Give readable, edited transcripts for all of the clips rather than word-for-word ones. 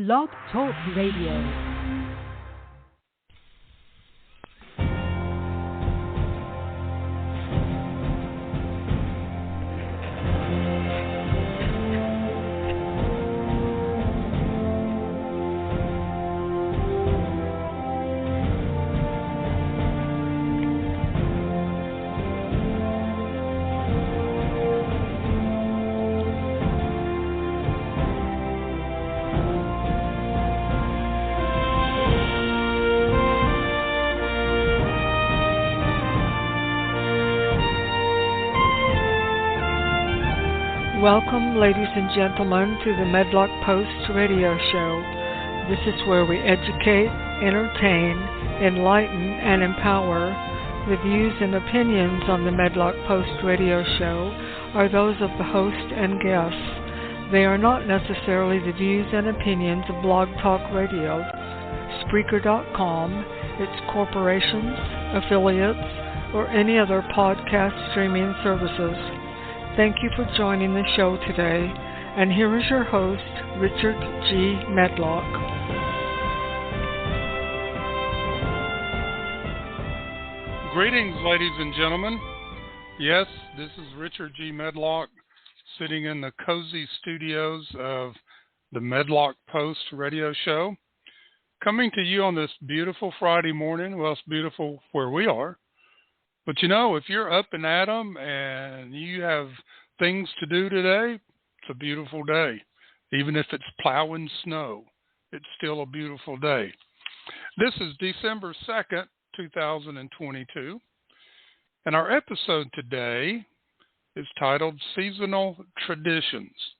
Blog Talk Radio. Welcome, ladies and gentlemen, to the Medlock Post radio show. This is where we educate, entertain, enlighten, and empower. The views and opinions on the Medlock Post radio show are those of the host and guests. They are not necessarily the views and opinions of Blog Talk Radio, Spreaker.com, its corporations, affiliates, or any other podcast streaming services. Thank you for joining the show today, and here is your host, Richard G. Medlock. Greetings, ladies and gentlemen. Yes, this is Richard G. Medlock, sitting in the cozy studios of the Medlock Post radio show, coming to you on this beautiful Friday morning. Well, it's beautiful where we are. But, you know, if you're up and at 'em and you have things to do today, it's a beautiful day. Even if it's plowing snow, it's still a beautiful day. This is December 2nd, 2022, and our episode today is titled Seasonal Traditions.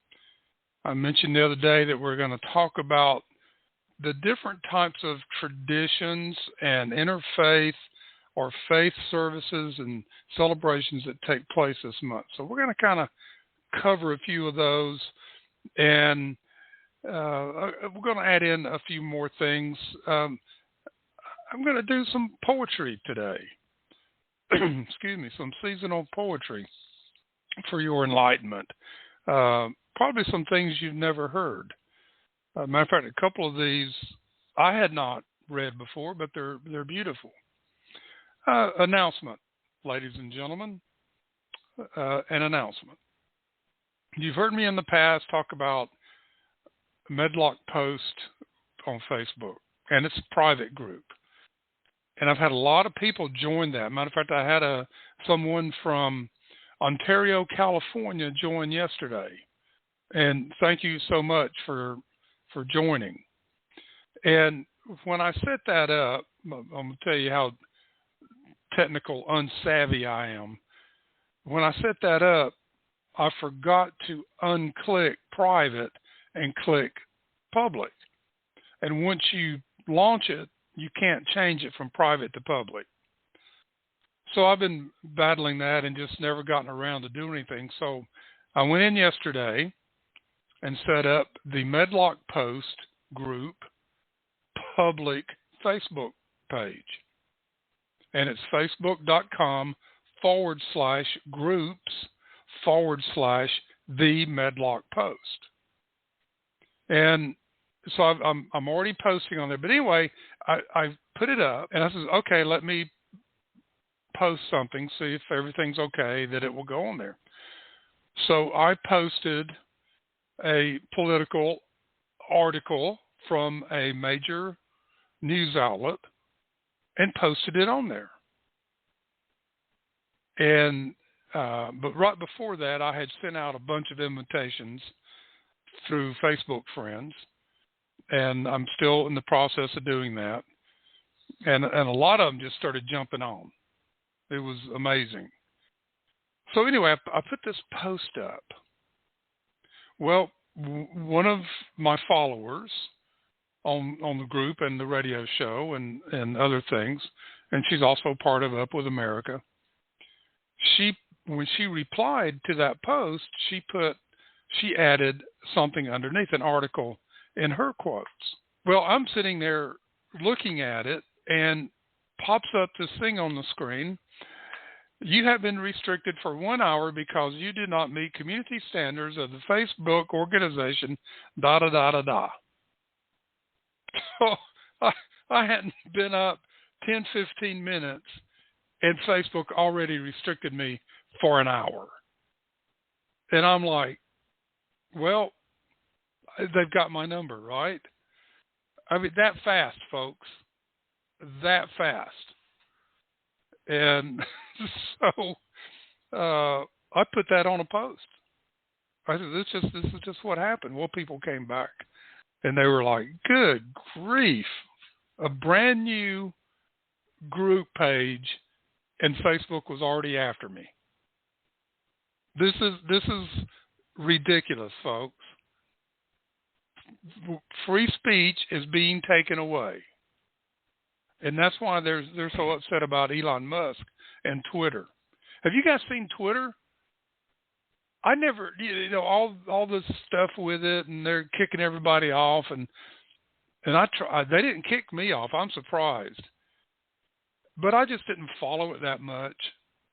I mentioned the other day that we're going to talk about the different types of traditions and interfaith or faith services and celebrations that take place this month. So we're going to kind of cover a few of those, and we're going to add in a few more things. I'm going to do some poetry today. Excuse me, some seasonal poetry for your enlightenment. Probably some things you've never heard. Matter of fact, a couple of these I had not read before, but they're beautiful. Announcement, ladies and gentlemen, an announcement. You've heard me in the past talk about Medlock Post on Facebook, and it's a private group. And I've had a lot of people join that. Matter of fact, I had someone from Ontario, California join yesterday. And thank you so much for joining. And when I set that up, I'm going to tell you how technical unsavvy I am. When I set that up, I forgot to unclick private and click public. And once you launch it, you can't change it from private to public. So I've been battling that and just never gotten around to doing anything. So I went in yesterday and set up the Medlock Post group public Facebook page. And it's facebook.com/groups/the Medlock Post. And so I'm already posting on there. But anyway, I put it up, and I said, okay, let me post something, see if everything's okay, that it will go on there. So I posted a political article from a major news outlet and posted it on there. And but right before that, I had sent out a bunch of invitations through Facebook friends, and I'm still in the process of doing that. And a lot of them just started jumping on. It was amazing. So anyway, I put this post up. Well, one of my followers on the group and the radio show and other things, and she's also part of Up With America. When she replied to that post, she added something underneath, an article in her quotes. Well, I'm sitting there looking at it, and pops up this thing on the screen. You have been restricted for 1 hour because you did not meet community standards of the Facebook organization, da-da-da-da-da. So I hadn't been up 10, 15 minutes, and Facebook already restricted me for an hour. And I'm like, well, they've got my number, right? I mean, that fast, folks. That fast. And so I put that on a post. I said, this is just what happened. Well, people came back, and they were like, good grief, a brand new group page, and Facebook was already after me. This is ridiculous, folks. Free speech is being taken away. And that's why they're so upset about Elon Musk and Twitter. Have you guys seen Twitter? I never, all this stuff with it, and they're kicking everybody off, and I try. They didn't kick me off. I'm surprised, but I just didn't follow it that much,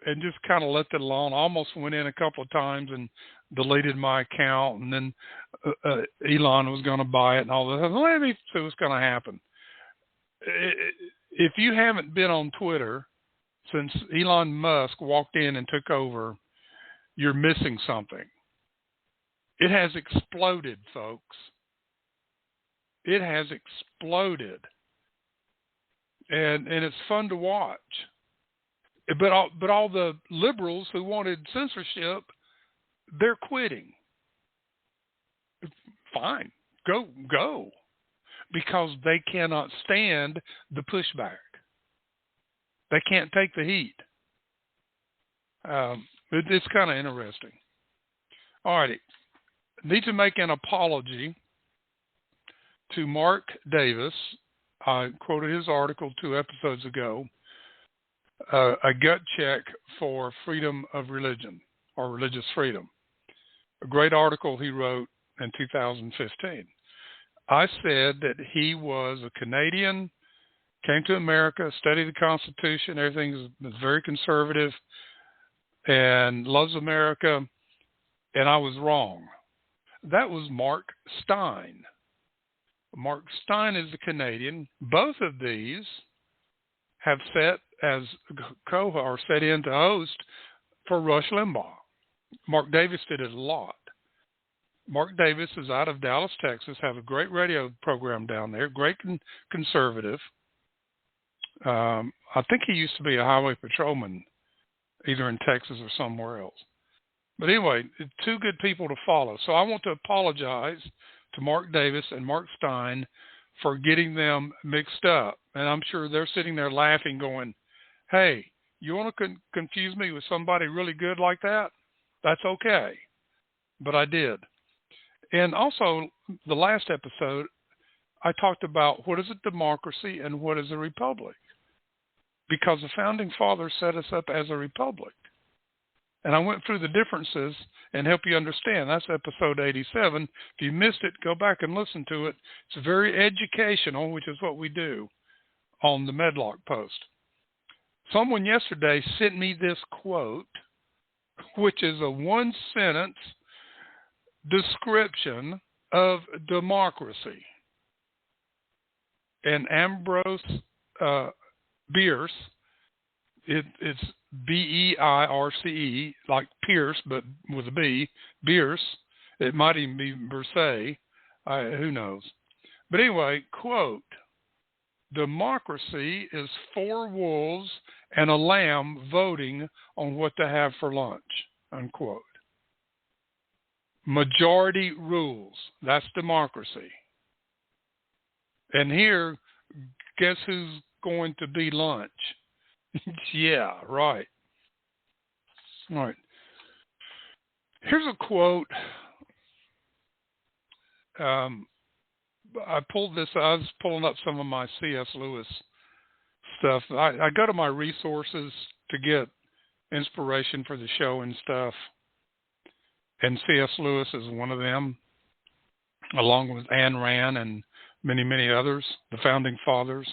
and just kind of left it alone. I almost went in a couple of times and deleted my account, and then Elon was going to buy it and all that. Let me see what's going to happen. If you haven't been on Twitter since Elon Musk walked in and took over, you're missing something. It has exploded, folks. It has exploded. And it's fun to watch. But all the liberals who wanted censorship, they're quitting. Fine. Go. Because they cannot stand the pushback. They can't take the heat. It's kind of interesting. All righty. Need to make an apology to Mark Davis. I quoted his article 2 episodes ago. A gut check for freedom of religion or religious freedom. A great article he wrote in 2015. I said that he was a Canadian, came to America, studied the Constitution, everything is very conservative, and loves America, and I was wrong. That was Mark Steyn. Mark Steyn is a Canadian. Both of these have sat as or sat in to host for Rush Limbaugh. Mark Davis did it a lot. Mark Davis is out of Dallas, Texas, have a great radio program down there, great conservative. I think he used to be a highway patrolman, either in Texas or somewhere else. But anyway, 2 good people to follow. So I want to apologize to Mark Davis and Mark Steyn for getting them mixed up. And I'm sure they're sitting there laughing going, hey, you want to confuse me with somebody really good like that? That's okay. But I did. And also, the last episode, I talked about what is a democracy and what is a republic. Because the Founding Fathers set us up as a republic. And I went through the differences and help you understand. That's episode 87. If you missed it, go back and listen to it. It's very educational, which is what we do on the Medlock Post. Someone yesterday sent me this quote, which is a 1-sentence description of democracy. And Ambrose Bierce, it's Beirce, like Pierce, but with a B, Bierce. It might even be Bersay. Who knows? But anyway, quote, democracy is 4 wolves and a lamb voting on what to have for lunch, unquote. Majority rules. That's democracy. And here, guess who's going to be lunch? Yeah, right. All right. Here's a quote. I pulled this. I was pulling up some of my C.S. Lewis stuff. I go to my resources to get inspiration for the show and stuff. And C.S. Lewis is one of them, along with Ayn Rand and many, many others, the Founding Fathers.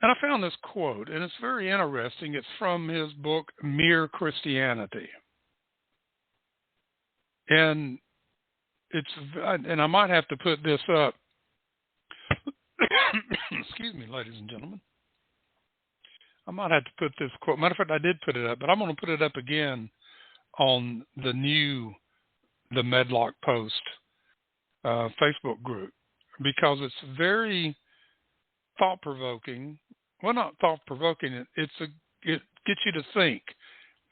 And I found this quote, and it's very interesting. It's from his book, Mere Christianity. And I might have to put this up Excuse me, ladies and gentlemen. I might have to put this quote. Matter of fact, I did put it up, but I'm going to put it up again on the Medlock Post Facebook group because it's very thought-provoking. Well, not thought-provoking. It gets you to think.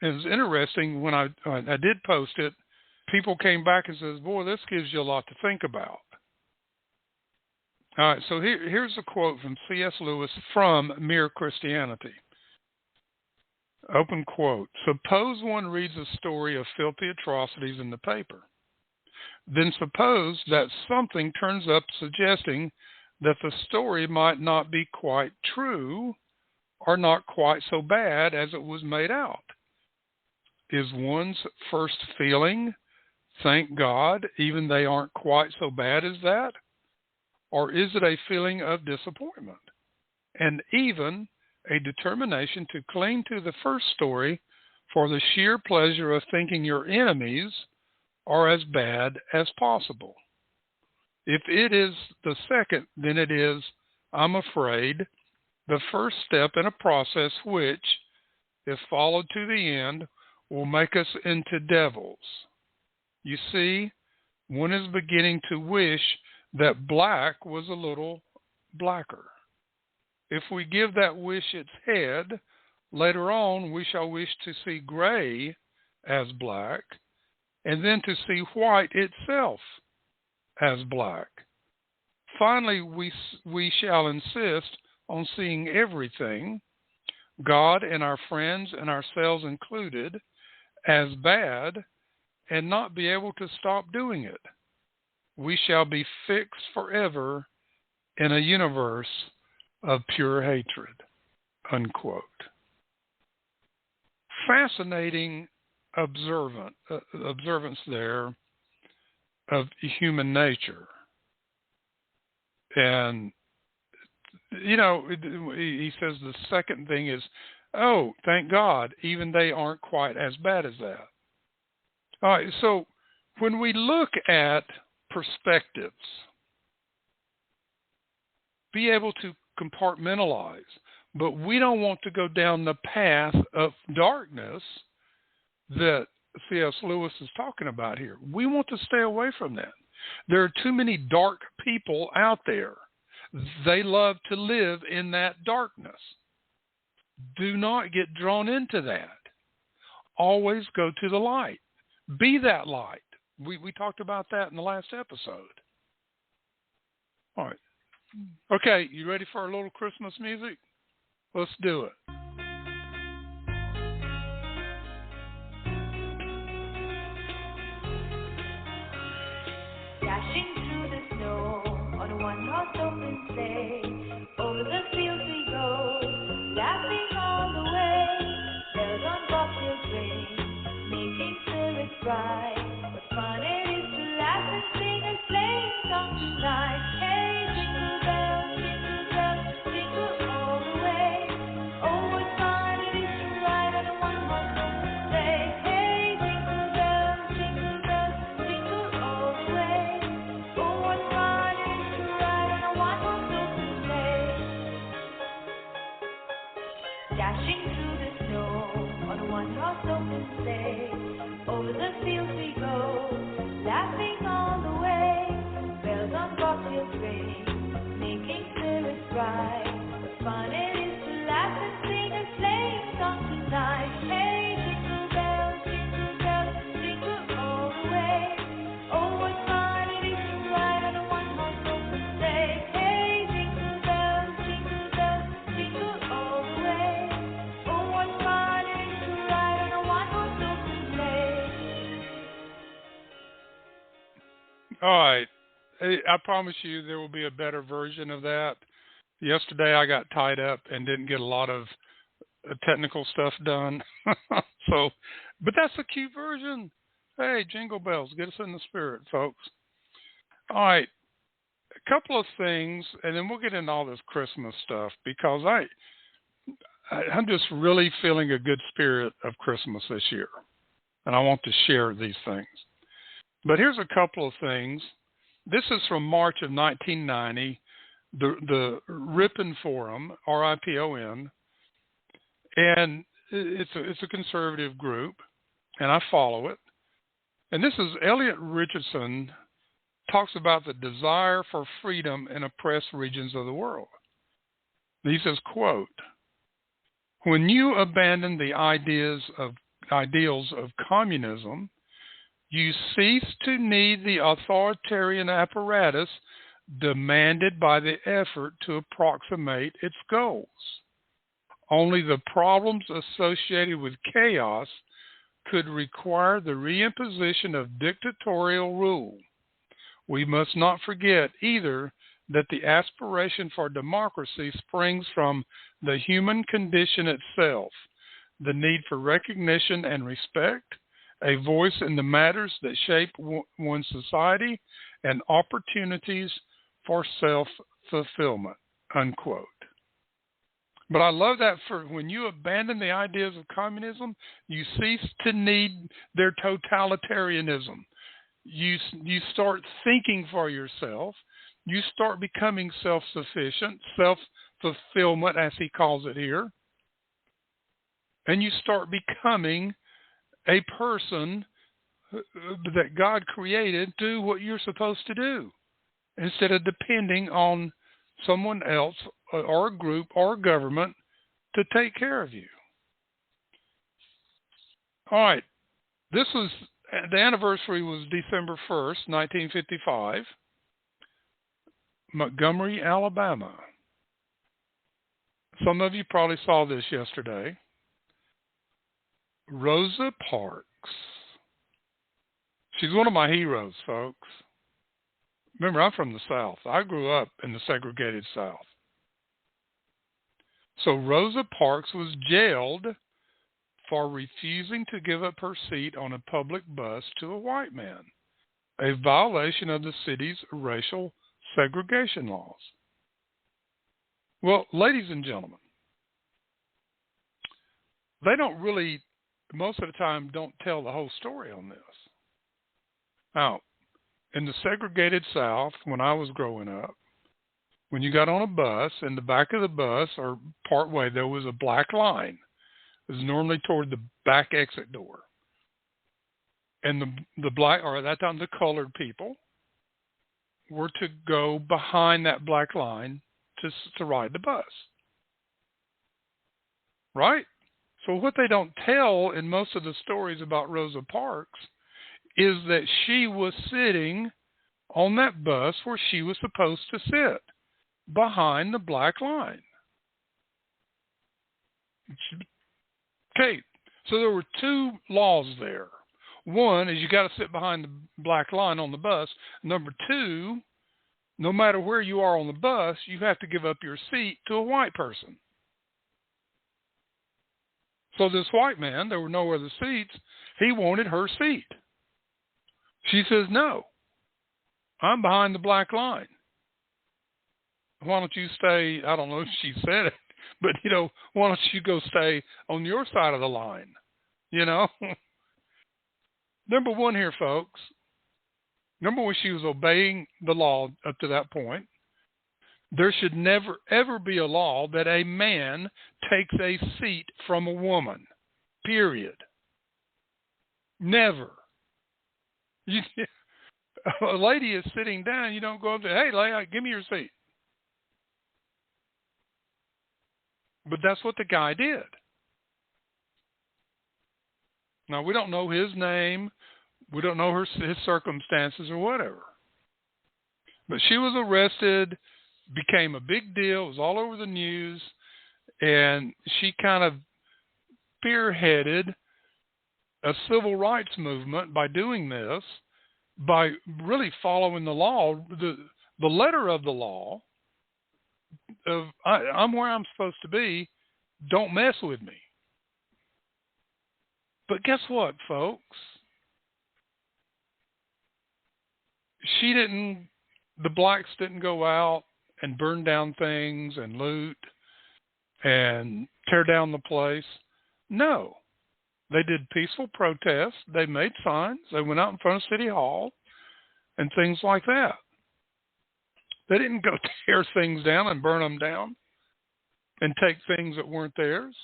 It was interesting when I did post it. People came back and says, "Boy, this gives you a lot to think about." All right, so here's a quote from C.S. Lewis from Mere Christianity. Open quote. "Suppose one reads a story of filthy atrocities in the paper. Then suppose that something turns up suggesting that the story might not be quite true or not quite so bad as it was made out. Is one's first feeling, thank God, even they aren't quite so bad as that? Or is it a feeling of disappointment and even a determination to cling to the first story for the sheer pleasure of thinking your enemies are as bad as possible? If it is the second, then it is, I'm afraid, the first step in a process which, if followed to the end, will make us into devils. You see, one is beginning to wish that black was a little blacker. If we give that wish its head, later on we shall wish to see gray as black, and then to see white itself as black. Finally, we shall insist on seeing everything, God and our friends and ourselves included, as bad, and not be able to stop doing it. We shall be fixed forever in a universe of pure hatred." Unquote. Fascinating observance there of human nature. And, you know, he says the second thing is, oh, thank God, even they aren't quite as bad as that. All right, so when we look at perspectives, be able to compartmentalize, but we don't want to go down the path of darkness that C.S. Lewis is talking about here. We want to stay away from that. There are too many dark people out there. They love to live in that darkness. Do not get drawn into that. Always go to the light. Be that light. We talked about that in the last episode. All right. Okay, you ready for a little Christmas music? Let's do it. Dashing through the snow on a one-horse open sleigh, over the fields we go, laughing all the way. Bells on bobtails ring, making spirits bright. What fun it is to laugh and sing a sleighing song tonight. Hey, jingle bells, jingle all the way. Oh, what fun it is to ride on a one-horse open sleigh. Hey, jingle bells, jingle all the way. Oh, what fun it is to ride on a one-horse open sleigh. Dashing through the snow on a one-horse open sleigh, over the fields we go, laughing all the way. Bells on bobtails ring, making spirits bright. What fun it is to laugh and sing a sleighing song tonight. Hey, jingle bells, jingle all the way. Oh, what fun it is to ride on a one-horse open sleigh. Hey, jingle bells, jingle all the way. Oh, what fun it is to ride on a one-horse open sleigh. All right. I promise you there will be a better version of that. Yesterday I got tied up and didn't get a lot of technical stuff done. But that's a cute version. Hey, jingle bells, get us in the spirit, folks. All right. A couple of things, and then we'll get into all this Christmas stuff because I'm just really feeling a good spirit of Christmas this year. And I want to share these things. But here's a couple of things. This is from March of 1990. the Ripon Forum, RIPON, and it's a conservative group, and I follow it. And this is Elliot Richardson talks about the desire for freedom in oppressed regions of the world. He says, quote, "When you abandon the ideals of communism, you cease to need the authoritarian apparatus demanded by the effort to approximate its goals. Only the problems associated with chaos could require the reimposition of dictatorial rule. We must not forget either that the aspiration for democracy springs from the human condition itself, the need for recognition and respect, a voice in the matters that shape one's society, and opportunities for self-fulfillment," unquote. But I love that for when you abandon the ideas of communism, you cease to need their totalitarianism. You start thinking for yourself. You start becoming self-sufficient, self-fulfillment, as he calls it here. And you start becoming a person that God created to do what you're supposed to do, instead of depending on someone else or a group or a government to take care of you. All right. The anniversary was December 1st, 1955, Montgomery, Alabama. Some of you probably saw this yesterday. Rosa Parks. She's one of my heroes, folks. Remember, I'm from the South. I grew up in the segregated South. So Rosa Parks was jailed for refusing to give up her seat on a public bus to a white man, a violation of the city's racial segregation laws. Well, ladies and gentlemen, they don't really, most of the time, don't tell the whole story on this. Now, in the segregated South, when I was growing up, when you got on a bus, in the back of the bus or part way, there was a black line. It was normally toward the back exit door. And the black, or at that time, the colored people were to go behind that black line to ride the bus. Right? So what they don't tell in most of the stories about Rosa Parks is that she was sitting on that bus where she was supposed to sit, behind the black line. Okay, so there were two laws there. One is you got to sit behind the black line on the bus. Number two, no matter where you are on the bus, you have to give up your seat to a white person. So this white man, there were no other seats, he wanted her seat. She says, "No, I'm behind the black line. Why don't you stay?" I don't know if she said it, but, why don't you go stay on your side of the line? Number one here, folks. Number one, she was obeying the law up to that point. There should never, ever be a law that a man takes a seat from a woman, period. Never. A lady is sitting down, you don't go up to, "Hey, lady, give me your seat." But that's what the guy did. Now, we don't know his name. We don't know his circumstances or whatever. But she was arrested, became a big deal. It was all over the news. And she kind of spearheaded a civil rights movement by doing this, by really following the law, the letter of the law of I'm where I'm supposed to be, don't mess with me. But guess what, folks? The blacks didn't go out and burn down things and loot and tear down the place. No. They did peaceful protests. They made signs. They went out in front of City Hall and things like that. They didn't go tear things down and burn them down and take things that weren't theirs.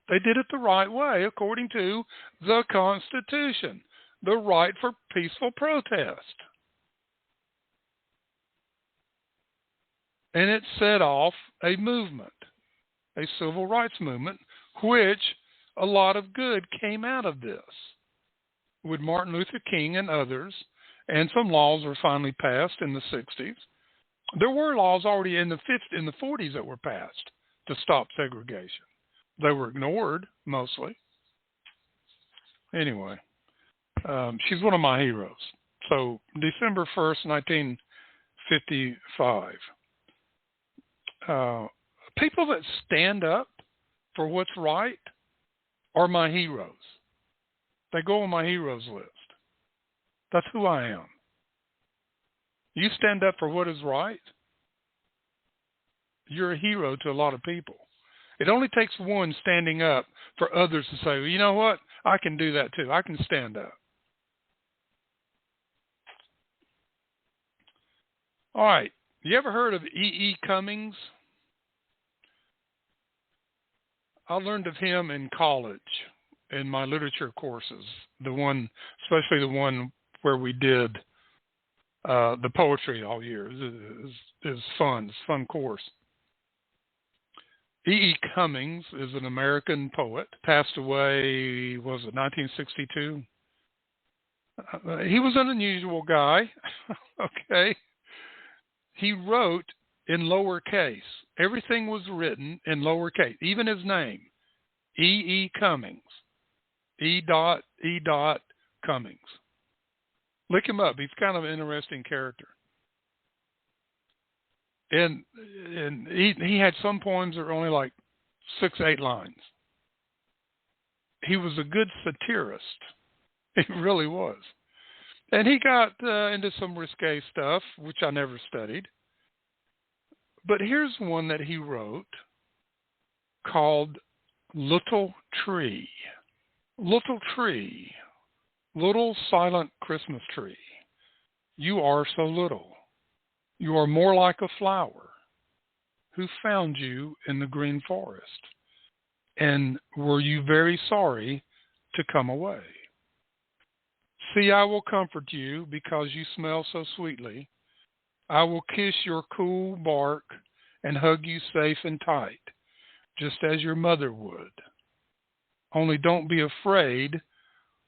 They did it the right way, according to the Constitution, the right for peaceful protest. And it set off a movement, a civil rights movement, which a lot of good came out of this, with Martin Luther King and others, and some laws were finally passed in the 60s. There were laws already in the 40s that were passed to stop segregation. They were ignored, mostly. Anyway, she's one of my heroes. So, December 1st, 1955. People that stand up for what's right are my heroes. They go on my heroes list. That's who I am. You stand up for what is right, you're a hero to a lot of people. It only takes one standing up for others to say, well, you know what? I can do that too. I can stand up. All right. You ever heard of E.E. Cummings? I learned of him in college in my literature courses. Especially the one where we did the poetry all year. It's fun. It's a fun course. E.E. Cummings is an American poet. Passed away, was it 1962? He was an unusual guy. Okay. He wrote in lowercase. Everything was written in lowercase, even his name, E.E. Cummings, E. Cummings. Look him up. He's kind of an interesting character. And he had some poems that were only like 6-8 lines. He was a good satirist. He really was. And he got into some risque stuff, which I never studied. But here's one that he wrote called Little Tree. Little tree, little silent Christmas tree, you are so little. You are more like a flower. Who found you in the green forest? And were you very sorry to come away? See, I will comfort you because you smell so sweetly. I will kiss your cool bark and hug you safe and tight, just as your mother would. Only don't be afraid.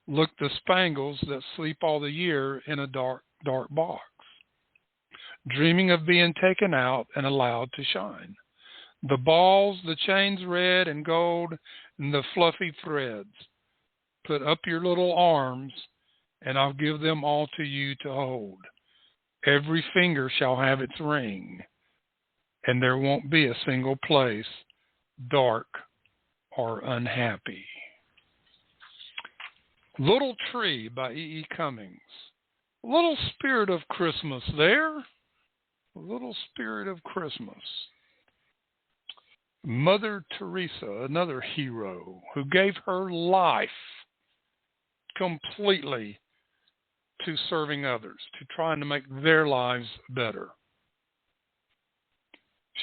Look the spangles that sleep all the year in a dark, dark box, dreaming of being taken out and allowed to shine. The balls, the chains red and gold, and the fluffy threads. Put up your little arms, and I'll give them all to you to hold. Every finger shall have its ring, and there won't be a single place dark or unhappy. Little Tree by E.E. Cummings. A little spirit of Christmas there. A little spirit of Christmas. Mother Teresa, another hero who gave her life completely to serving others, to trying to make their lives better.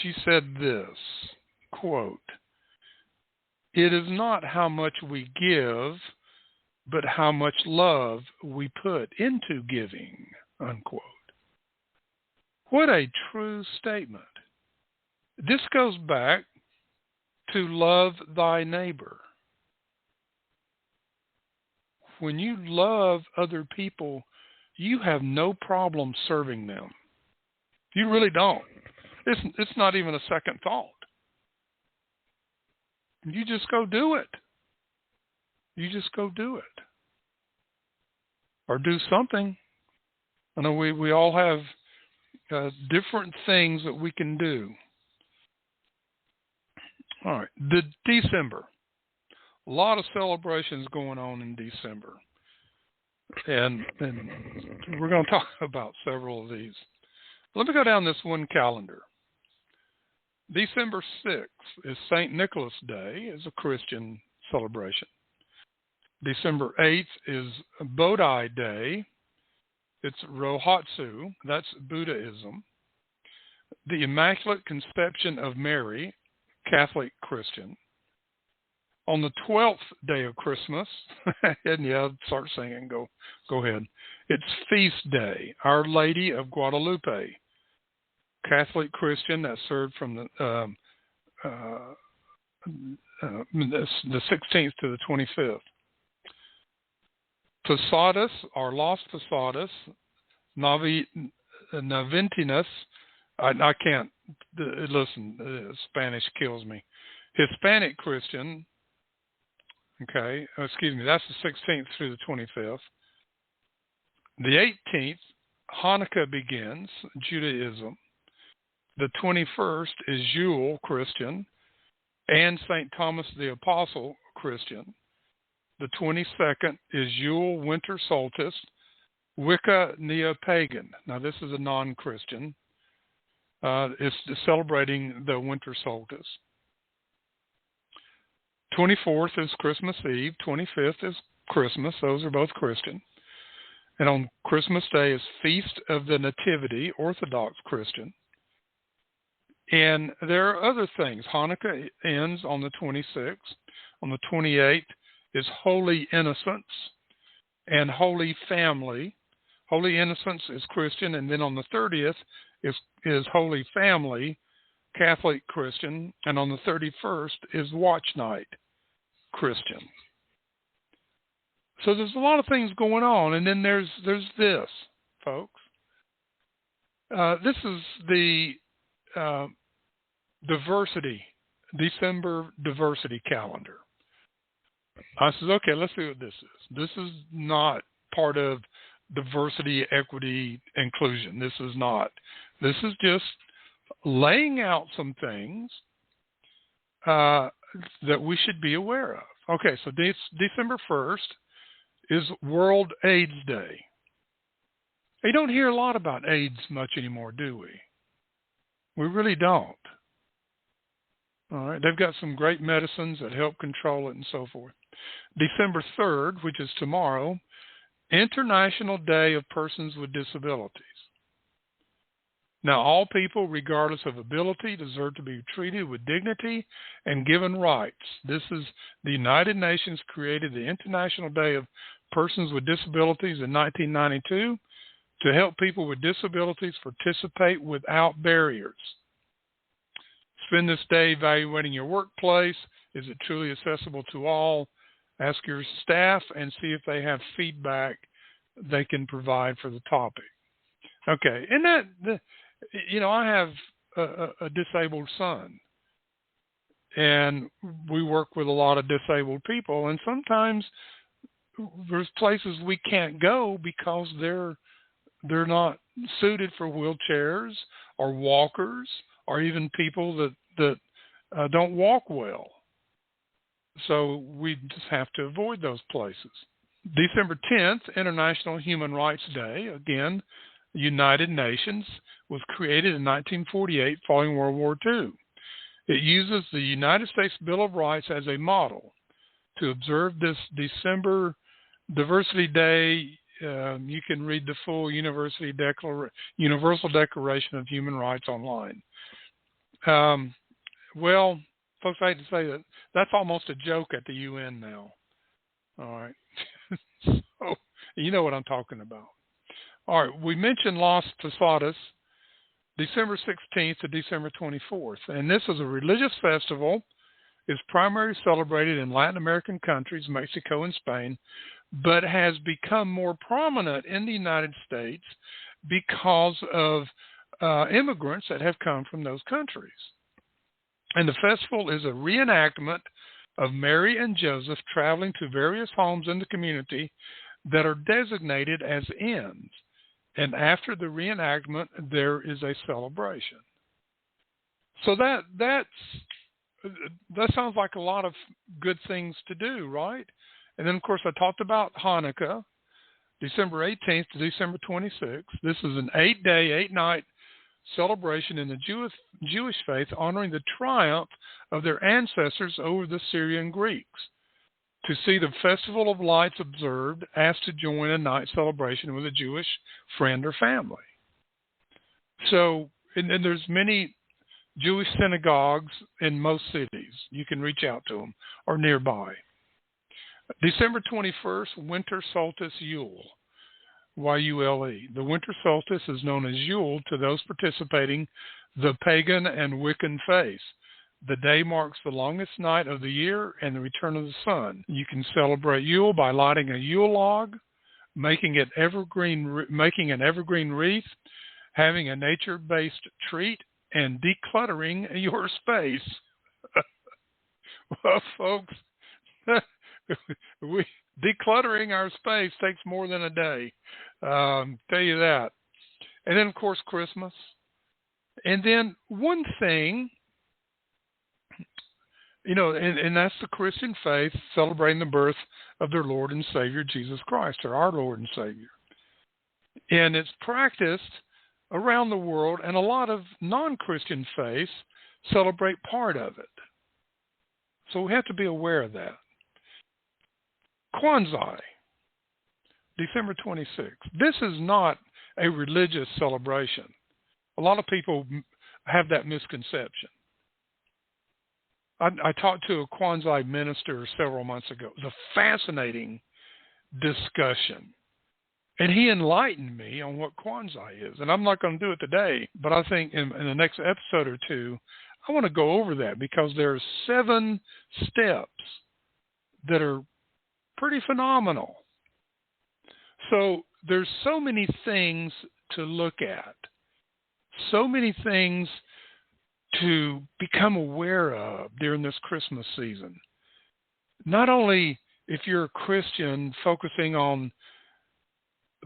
She said this, quote, "It is not how much we give, but how much love we put into giving," unquote. What a true statement. This goes back to love thy neighbor. When you love other people, you have no problem serving them. You really don't. It's not even a second thought. You just go do it. You just go do it. Or do something. I know we all have different things that we can do. All right. December. A lot of celebrations going on in December. And we're going to talk about several of these. Let me go down this one calendar. December 6th is St. Nicholas Day, is a Christian celebration. December 8th is Bodhi Day. It's Rohatsu, that's Buddhism. the Immaculate Conception of Mary, Catholic Christian. On the 12th day of Christmas, and yeah, start singing, go ahead. It's Feast Day, Our Lady of Guadalupe, Catholic Christian. That's served from the 16th to the 25th. Posadas, or Los Posadas, Naventinus. I can't listen. Spanish kills me. Hispanic Christian. Okay, excuse me. That's the 16th through the 25th. The 18th, Hanukkah begins, Judaism. The 21st is Yule, Christian, and St. Thomas the Apostle, Christian. The 22nd is Yule, winter solstice, Wicca, neo-pagan. Now, this is a non-Christian. It's celebrating the winter solstice. 24th is Christmas Eve. 25th is Christmas. Those are both Christian. And on Christmas Day is Feast of the Nativity, Orthodox Christian. And there are other things. Hanukkah ends on the 26th. On the 28th is Holy Innocents and Holy Family. Holy Innocents is Christian, and then on the 30th is Holy Family, Catholic Christian, and on the 31st is Watch Night, Christian. So there's a lot of things going on, and then there's this, folks. This is the December diversity calendar. I said, okay, let's see what this is. This is not part of diversity, equity, inclusion. This is not. This is just laying out some things that we should be aware of. Okay, so December 1st is World AIDS Day. You don't hear a lot about AIDS much anymore, do we? We really don't. All right, they've got some great medicines that help control it and so forth. December 3rd, which is tomorrow, International Day of Persons with Disabilities. Now, all people, regardless of ability, deserve to be treated with dignity and given rights. This is the United Nations created the International Day of Persons with Disabilities in 1992 to help people with disabilities participate without barriers. Spend this day evaluating your workplace. Is it truly accessible to all? Ask your staff and see if they have feedback they can provide for the topic. Okay, and I have a disabled son, and we work with a lot of disabled people, and sometimes there's places we can't go because they're not suited for wheelchairs or walkers or even people that don't walk well. So we just have to avoid those places. December 10th, International Human Rights Day. Again, United Nations was created in 1948 following World War II. It uses the United States Bill of Rights as a model. To observe this December Diversity Day, you can read the full Universal Declaration of Human Rights online. Well, folks, I hate to say that that's almost a joke at the UN now. All right. So, you know what I'm talking about. All right. We mentioned Los Posadas, December 16th to December 24th. And this is a religious festival. It's primarily celebrated in Latin American countries, Mexico and Spain, but has become more prominent in the United States because of immigrants that have come from those countries. And the festival is a reenactment of Mary and Joseph traveling to various homes in the community that are designated as inns. And after the reenactment, there is a celebration. So that sounds like a lot of good things to do, right? And then, of course, I talked about Hanukkah, December 18th to December 26th. This is an 8-day, 8-night celebration in the Jewish faith honoring the triumph of their ancestors over the Syrian Greeks. To see the Festival of Lights observed, asked to join a night celebration with a Jewish friend or family. So and there's many Jewish synagogues in most cities. You can reach out to them or nearby. December 21st, Winter Solstice Yule, Y-U-L-E. The winter solstice is known as Yule to those participating the pagan and Wiccan faith. The day marks the longest night of the year and the return of the sun. You can celebrate Yule by lighting a Yule log, making an evergreen wreath, having a nature-based treat, and decluttering your space. Well, folks, decluttering our space takes more than a day. Tell you that. And then, of course, Christmas. And then one thing, and that's the Christian faith celebrating the birth of their Lord and Savior, Jesus Christ, or our Lord and Savior. And it's practiced around the world, and a lot of non-Christian faiths celebrate part of it. So we have to be aware of that. Kwanzaa, December 26th. This is not a religious celebration. A lot of people have that misconception. I talked to a Kwanzaa minister several months ago. It was a fascinating discussion. And he enlightened me on what Kwanzaa is. And I'm not going to do it today, but I think in the next episode or two, I want to go over that because there are 7 steps that are pretty phenomenal. So there's so many things to look at, so many things to become aware of during this Christmas season. Not only if you're a Christian focusing on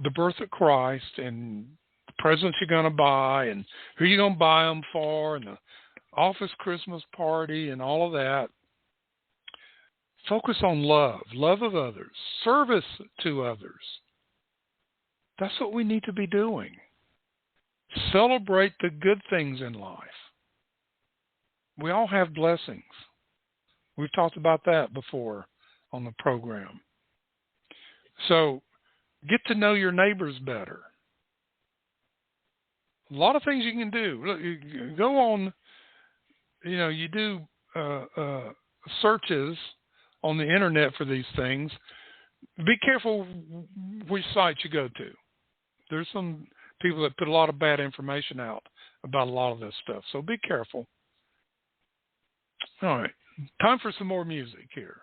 the birth of Christ and the presents you're going to buy and who you're going to buy them for and the office Christmas party and all of that. Focus on love of others, service to others. That's what we need to be doing. Celebrate the good things in life. We all have blessings. We've talked about that before on the program. So get to know your neighbors better. A lot of things you can do. Look, you go on, you do searches on the internet for these things. Be careful which sites you go to. There's some people that put a lot of bad information out about a lot of this stuff. So be careful. All right. Time for some more music here.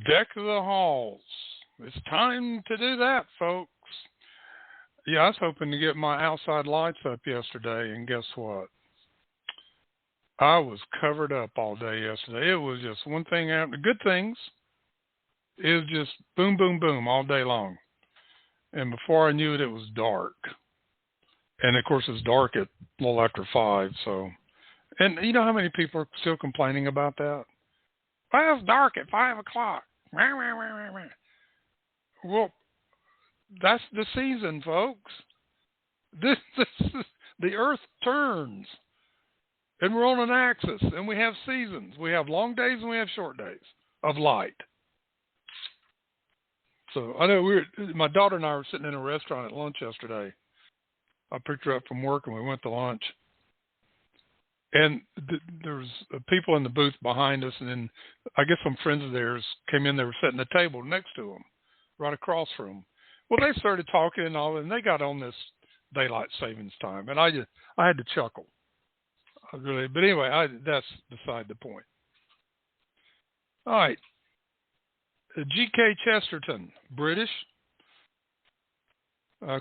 Deck the halls. It's time to do that, folks. Yeah, I was hoping to get my outside lights up yesterday, and guess what? I was covered up all day yesterday. It was just one thing after good things. It was just boom, boom, boom all day long. And before I knew it, it was dark. And, of course, it's dark at a little after 5, so. And you know how many people are still complaining about that? Well, it's dark at 5 o'clock. Well, that's the season, folks. This the earth turns. And we're on an axis, and we have seasons. We have long days and we have short days of light. So I know my daughter and I were sitting in a restaurant at lunch yesterday. I picked her up from work, and we went to lunch. And there was people in the booth behind us, and then I guess some friends of theirs came in. They were sitting at the table next to them, right across from them. Well, they started talking and all, and they got on this daylight savings time, and I had to chuckle. Really, but anyway, that's beside the point. All right. G.K. Chesterton, British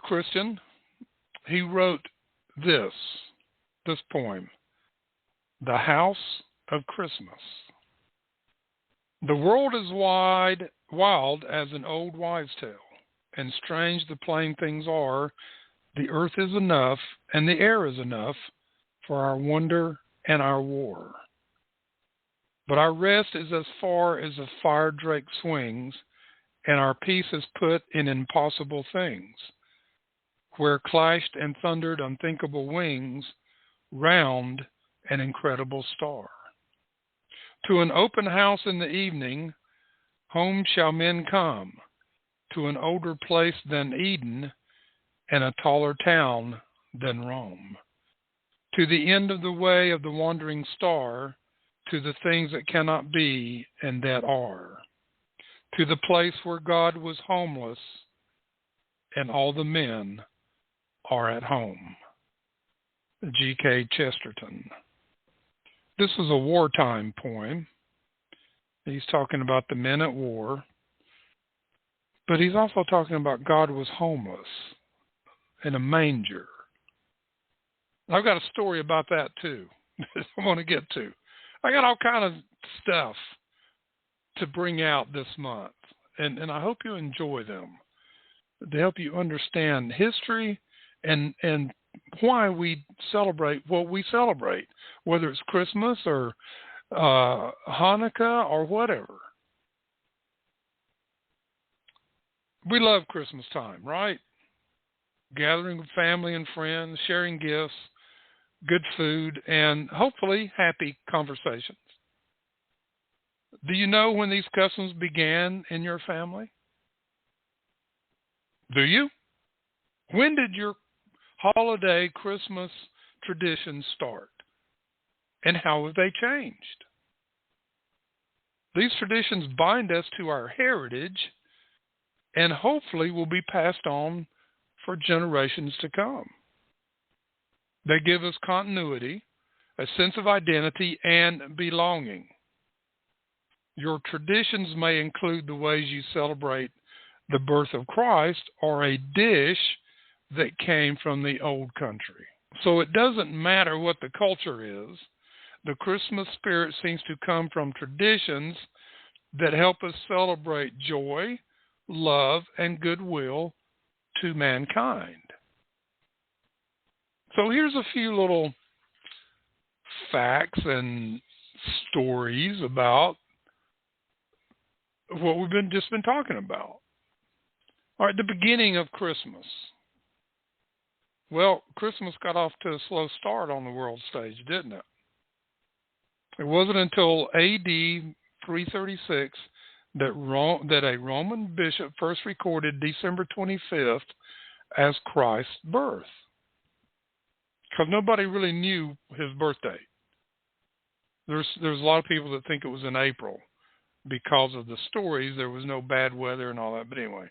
Christian, he wrote this poem, The House of Christmas. The world is wild as an old wives' tale, and strange the plain things are. The earth is enough, and the air is enough for our wonder and our war. But our rest is as far as a fire drake swings, and our peace is put in impossible things, where clashed and thundered unthinkable wings round an incredible star. To an open house in the evening, home shall men come, to an older place than Eden, and a taller town than Rome. To the end of the way of the wandering star, to the things that cannot be and that are, to the place where God was homeless and all the men are at home. G.K. Chesterton. This is a wartime poem. He's talking about the men at war, but he's also talking about God was homeless in a manger. I've got a story about that, too, I want to get to. I got all kind of stuff to bring out this month, and I hope you enjoy them to help you understand history and why we celebrate what we celebrate, whether it's Christmas or Hanukkah or whatever. We love Christmas time, right? Gathering with family and friends, sharing gifts, good food, and hopefully happy conversations. Do you know when these customs began in your family? Do you? When did your holiday Christmas traditions start? And how have they changed? These traditions bind us to our heritage and hopefully will be passed on for generations to come. They give us continuity, a sense of identity, and belonging. Your traditions may include the ways you celebrate the birth of Christ or a dish that came from the old country. So it doesn't matter what the culture is. The Christmas spirit seems to come from traditions that help us celebrate joy, love, and goodwill to mankind. So here's a few little facts and stories about what we've just been talking about. All right, the beginning of Christmas. Well, Christmas got off to a slow start on the world stage, didn't it? It wasn't until A.D. 336 that a Roman bishop first recorded December 25th as Christ's birth. Because nobody really knew his birthday. There's a lot of people that think it was in April because of the stories. There was no bad weather and all that. But anyway,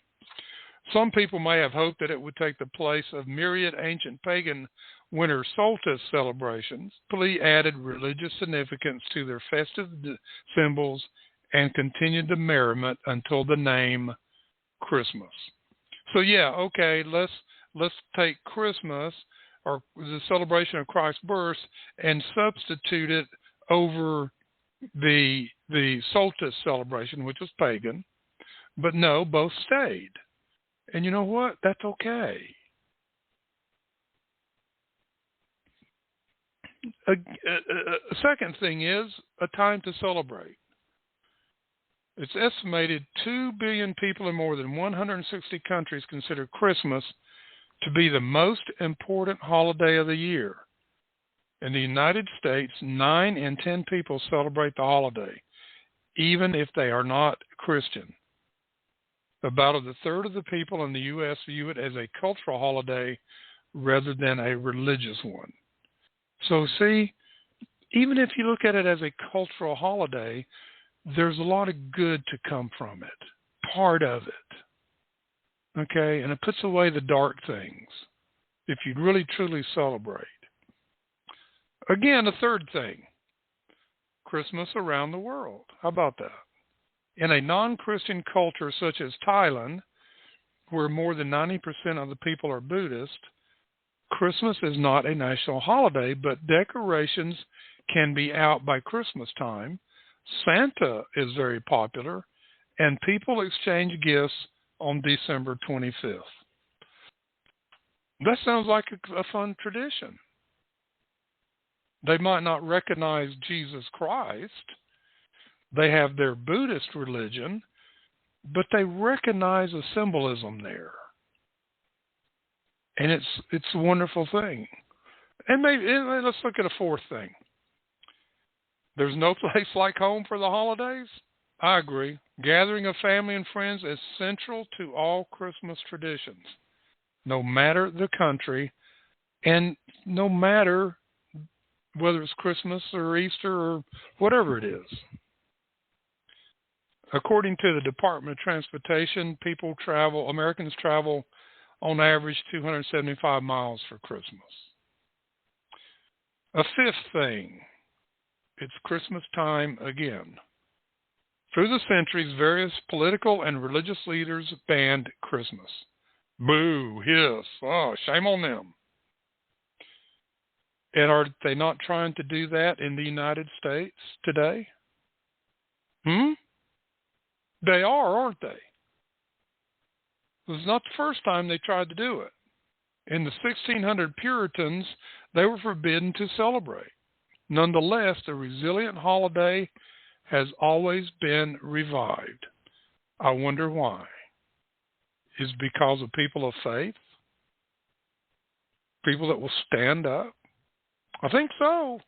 some people may have hoped that it would take the place of myriad ancient pagan winter solstice celebrations. People added religious significance to their festive symbols and continued the merriment until the name Christmas. So yeah, okay, let's take Christmas or the celebration of Christ's birth and substitute it over the solstice celebration, which was pagan. But no, both stayed. And you know what? That's okay. A second thing is a time to celebrate. It's estimated 2 billion people in more than 160 countries consider Christmas to be the most important holiday of the year. In the United States, 9 in 10 people celebrate the holiday, even if they are not Christian. About a third of the people in the U.S. view it as a cultural holiday rather than a religious one. So see, even if you look at it as a cultural holiday, there's a lot of good to come from it, part of it. Okay, and it puts away the dark things if you really truly celebrate. Again, a third thing, Christmas around the world. How about that? In a non-Christian culture such as Thailand, where more than 90% of the people are Buddhist, Christmas is not a national holiday, but decorations can be out by Christmas time. Santa is very popular, and people exchange gifts on December 25th. That sounds like a fun tradition. They might not recognize Jesus Christ. They have their Buddhist religion, but they recognize a symbolism there. And it's a wonderful thing. And maybe let's look at a fourth thing. There's no place like home for the holidays? I agree. Gathering of family and friends is central to all Christmas traditions, no matter the country, and no matter whether it's Christmas or Easter or whatever it is. According to the Department of Transportation, Americans travel on average 275 miles for Christmas. A fifth thing, it's Christmas time again. Through the centuries, various political and religious leaders banned Christmas. Boo, hiss, oh, shame on them. And are they not trying to do that in the United States today? They are, aren't they? This is not the first time they tried to do it. In the 1600 Puritans, they were forbidden to celebrate. Nonetheless, the resilient holiday has always been revived. I wonder why. Is it because of people of faith? People that will stand up? I think so.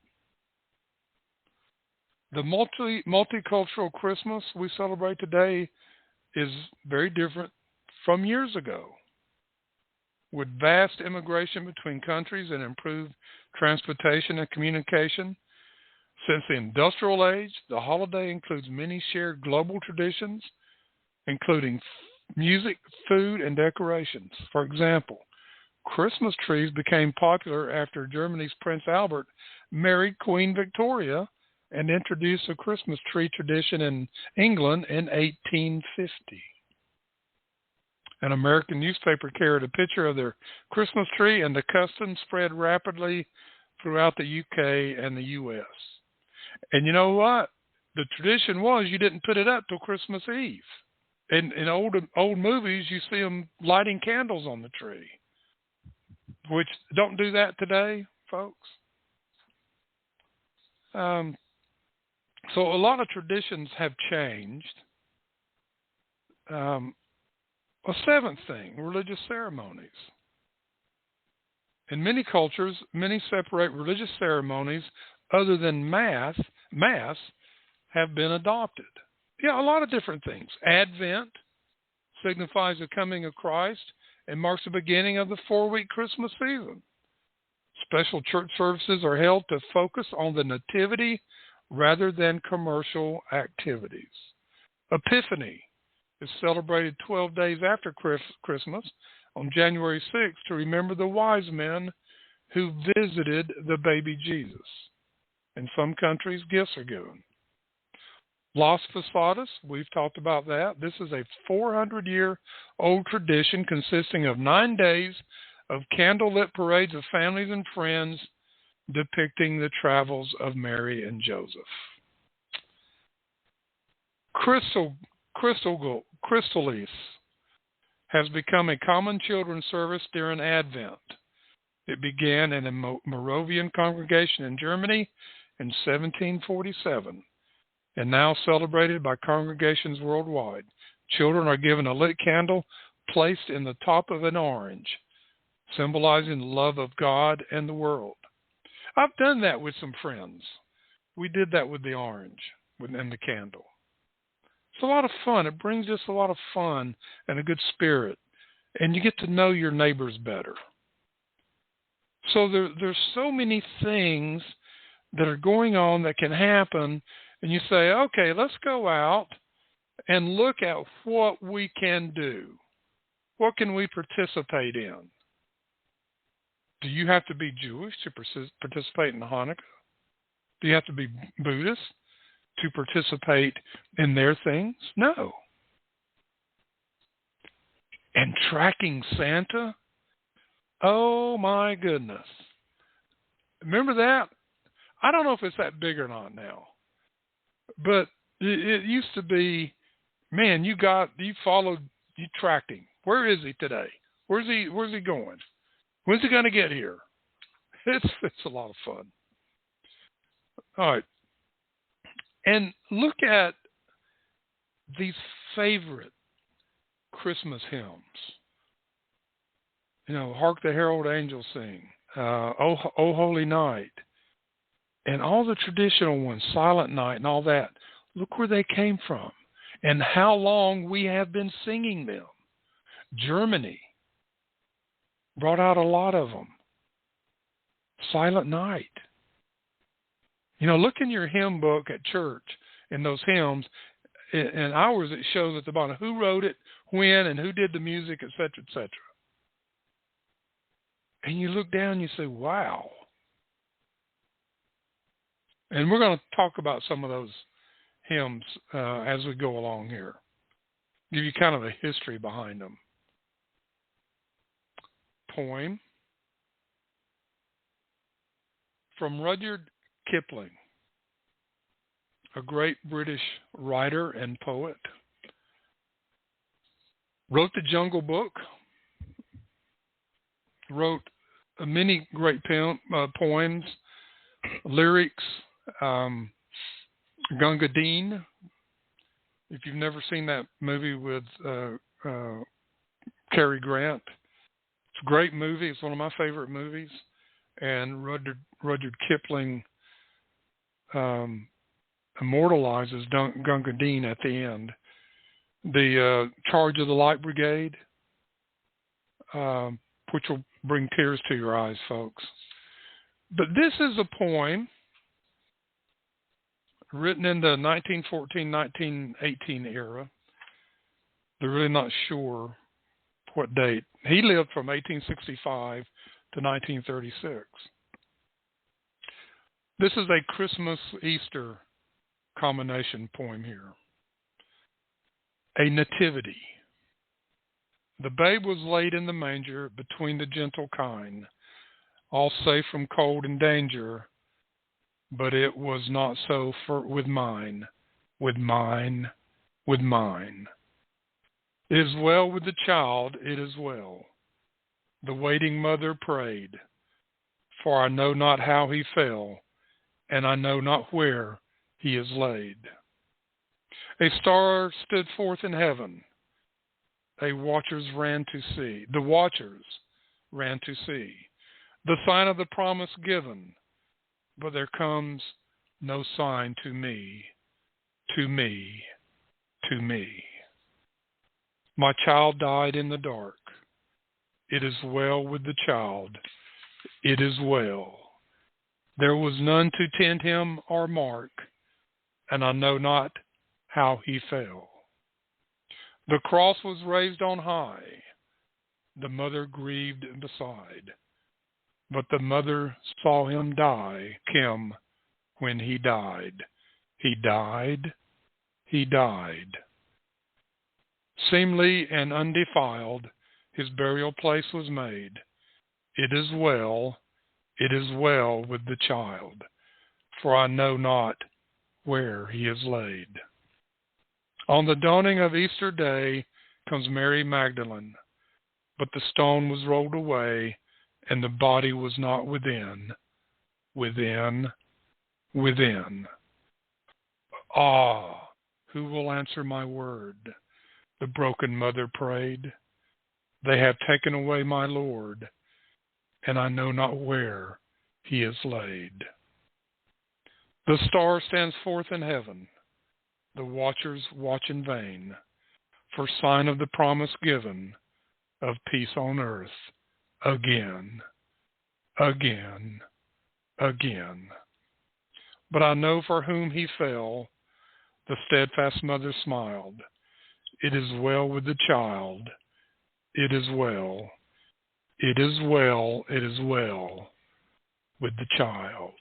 The multicultural Christmas we celebrate today is very different from years ago. With vast immigration between countries and improved transportation and communication, since the industrial age, the holiday includes many shared global traditions, including music, food, and decorations. For example, Christmas trees became popular after Germany's Prince Albert married Queen Victoria and introduced a Christmas tree tradition in England in 1850. An American newspaper carried a picture of their Christmas tree, and the custom spread rapidly throughout the UK and the US. And you know what? The tradition was you didn't put it up till Christmas Eve. In old movies, you see them lighting candles on the tree, which don't do that today, folks. So a lot of traditions have changed. A seventh thing, religious ceremonies. In many cultures, many separate religious ceremonies other than Mass have been adopted. Yeah, a lot of different things. Advent signifies the coming of Christ and marks the beginning of the 4-week Christmas season. Special church services are held to focus on the nativity rather than commercial activities. Epiphany is celebrated 12 days after Christmas on January 6th to remember the wise men who visited the baby Jesus. In some countries, gifts are given. Las Posadas, we've talked about that. This is a 400-year-old tradition consisting of 9 days of candlelit parades of families and friends depicting the travels of Mary and Joseph. Christolis has become a common children's service during Advent. It began in a Moravian congregation in Germany in 1747 and now celebrated by congregations worldwide. Children are given a lit candle placed in the top of an orange, symbolizing the love of God and the world. I've done that with some friends. We did that with the orange and the candle. It's a lot of fun. It brings just a lot of fun and a good spirit, and you get to know your neighbors better. So there's so many things that are going on that can happen, and you say, okay, let's go out and look at what we can do. What can we participate in? Do you have to be Jewish to participate in Hanukkah? Do you have to be Buddhist to participate in their things? No. And tracking Santa? Oh my goodness. Remember that? I don't know if it's that big or not now. But it used to be, man, you tracked him. Where is he today? Where's he going? When's he going to get here? It's a lot of fun. All right. And look at these favorite Christmas hymns. You know, Hark the Herald Angels Sing, oh Holy Night, and all the traditional ones, Silent Night and all that. Look where they came from and how long we have been singing them. Germany brought out a lot of them. Silent Night. You know, look in your hymn book at church in those hymns. In ours, it shows at the bottom who wrote it, when, and who did the music, etc., etc. And you look down and you say, wow. And we're going to talk about some of those hymns as we go along here. Give you kind of a history behind them. Poem from Rudyard Kipling, a great British writer and poet. Wrote the Jungle Book. Wrote many great poems, lyrics. Gunga Din. If you've never seen that movie with Cary Grant, it's a great movie. It's one of my favorite movies. And Rudyard Kipling immortalizes Gunga Din at the end. The Charge of the Light Brigade, which will bring tears to your eyes, folks. But this is a poem written in the 1914-1918 era. They're really not sure what date. He lived from 1865 to 1936. This is a Christmas-Easter combination poem here. A nativity. The babe was laid in the manger between the gentle kine, all safe from cold and danger, but it was not so with mine. It is well with the child, it is well. The waiting mother prayed, for I know not how he fell, and I know not where he is laid. A star stood forth in heaven. The watchers ran to see. The sign of the promise given, but there comes no sign to me. My child died in the dark. It is well with the child. It is well. There was none to tend him or mark, and I know not how he fell. The cross was raised on high. The mother grieved beside. But the mother saw him die, when he died. He died he died. Seemly and undefiled, his burial place was made. It is well with the child, for I know not where he is laid. On the dawning of Easter day comes Mary Magdalene, but the stone was rolled away, and the body was not within. Ah, who will answer my word? The broken mother prayed. They have taken away my Lord, and I know not where he is laid. The star stands forth in heaven. The watchers watch in vain for sign of the promise given of peace on earth again. But I know for whom he fell, the steadfast mother smiled. It is well with the child. It is well with the child.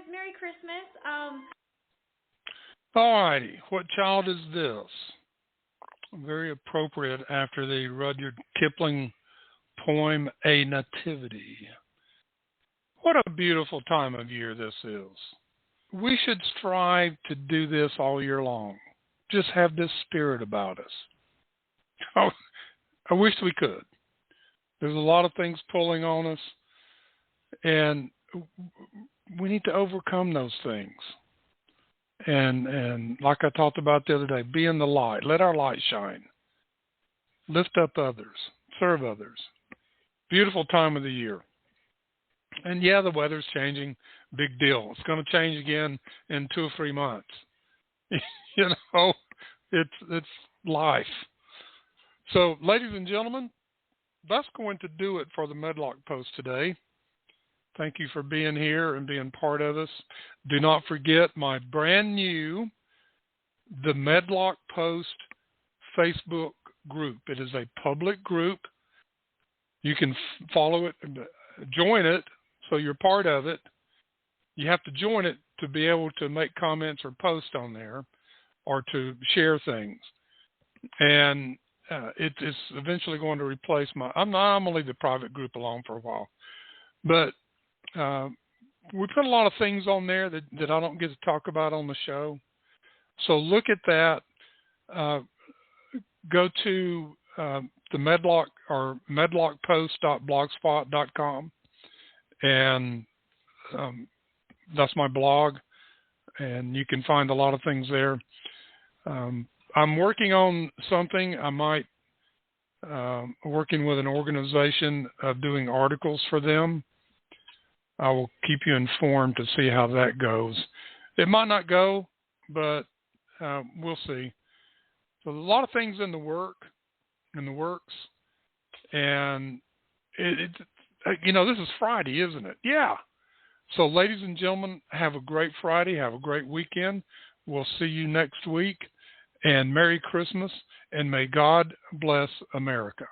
Merry Christmas. All righty. What child is this? Very appropriate after the Rudyard Kipling poem, A Nativity. What a beautiful time of year this is. we should strive to do this all year long. Just have this spirit about us. Oh, I wish we could. There's a lot of things pulling on us, and we need to overcome those things. And like I talked about the other day, be in the light. Let our light shine. Lift up others. Serve others. Beautiful time of the year. And yeah, the weather's changing. Big deal. It's going to change again in 2 or 3 months. You know, it's life. So, ladies and gentlemen, that's going to do it for the Medlock Post today. Thank you for being here and being part of us. Do not forget my brand new The Medlock Post Facebook group. It is a public group. You can follow it, join it, so you're part of it. You have to join it to be able to make comments or post on there or to share things. And it's eventually going to replace I'm going to leave the private group alone for a while. But we put a lot of things on there that I don't get to talk about on the show. So look at that. Go to the Medlock or medlockpost.blogspot.com, and that's my blog, and you can find a lot of things there. I'm working on something. I might working with an organization of doing articles for them. I will keep you informed to see how that goes. It might not go, but we'll see. So a lot of things in the works, and this is Friday, isn't it? Yeah. So, ladies and gentlemen, have a great Friday. Have a great weekend. We'll see you next week. And Merry Christmas, and may God bless America.